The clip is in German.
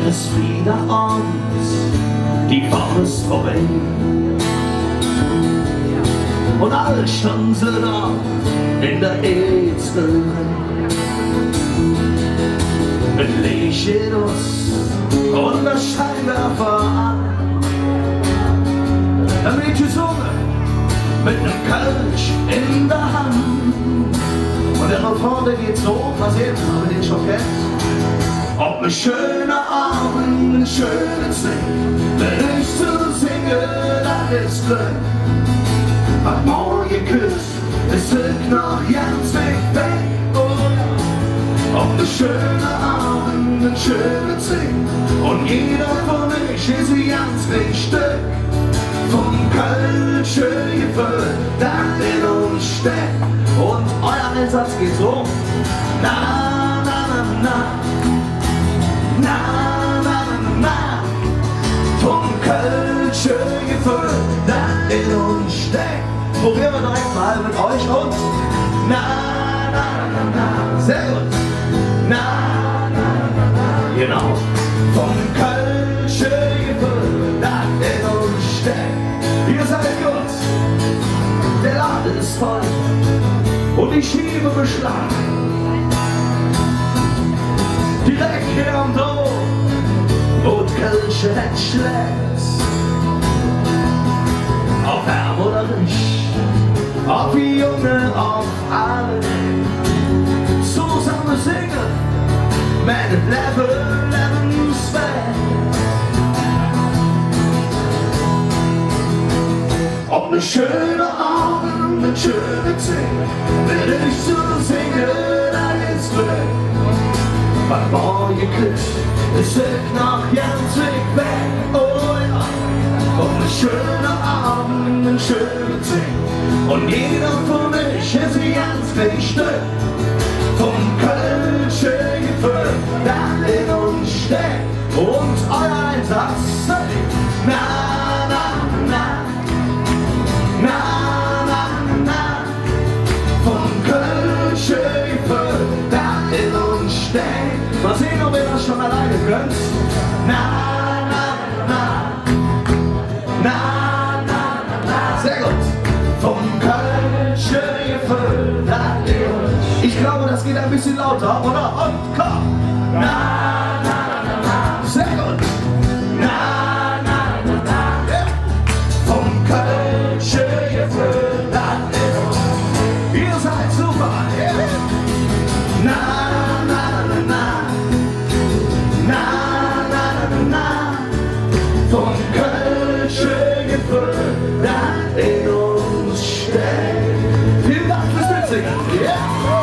wird es wieder uns, die Woche ist vorbei. Und alle standen sie da in der Erzbücherei. Mit Lichtschillos und der Scheinwerfer an. Dann wird gesungen mit nem Kölsch in der Hand. Und der Refrain, der geht so, was jetzt, ob ihr den schon kennt. Ob ein schöner Abend, ein schönes Ding, wenn ich zu singen, das ist Glück. Hat morgen geküsst, es zurück nach Jansweg weg, oh ja. Ob ein schöner Abend, ein schönes Ding, und jeder von euch ist ein Jansweg Stück. Vom Kölsche gefüllt, das in uns steckt. Und euer Einsatz geht so. Na, na, na, na. Na, na, na, na. Vom Kölsche gefüllt, das in uns steckt. Probieren wir direkt mal mit euch und na, na, na, na. Sehr gut. Na, na, na, na. Genau. Vom Kölsche gefüllt, das in uns steckt. Ihr seid gut, der Laden ist voll und ich schiebe Beschlag. Direkt hier am Dorf, wo die Kölsche nicht schlägt. Auf arm oder reich, auf Junge, auf alle. Zusammen singen, mit dem Lebensweg. Ob ein schöner Abend, ein schöner Zing, wenn ich zu singen, das ist Glück. Bei morgen geküsst, es zurück nach Jansweg weg, oh ja. Ob ein schöner Abend, ein schöner Zing, und jeder von euch ist ein Jansweg Stück. Vom Kölsche gefüllt, das in uns steckt, und euer Einsatz, na, na, na. Na, na, na, vom Kölsche gefüllt, das in uns steckt. Mal sehen, ob ihr das schon alleine könnt. Na, na, na, na, na, na, sehr gut. Vom Kölsche gefüllt, das in uns. Ich glaube, das geht ein bisschen lauter, oder? Und komm. Na, na, na, na, sehr gut. Na, na, na, na, ja. Vom Kölsche gefüllt, das in uns. Ihr seid super, yeah. Na, na, na, na, na, na, na, na, vom Kölsche gefüllt, das in uns steckt. Vielen Dank fürs Mitsingen, yeah.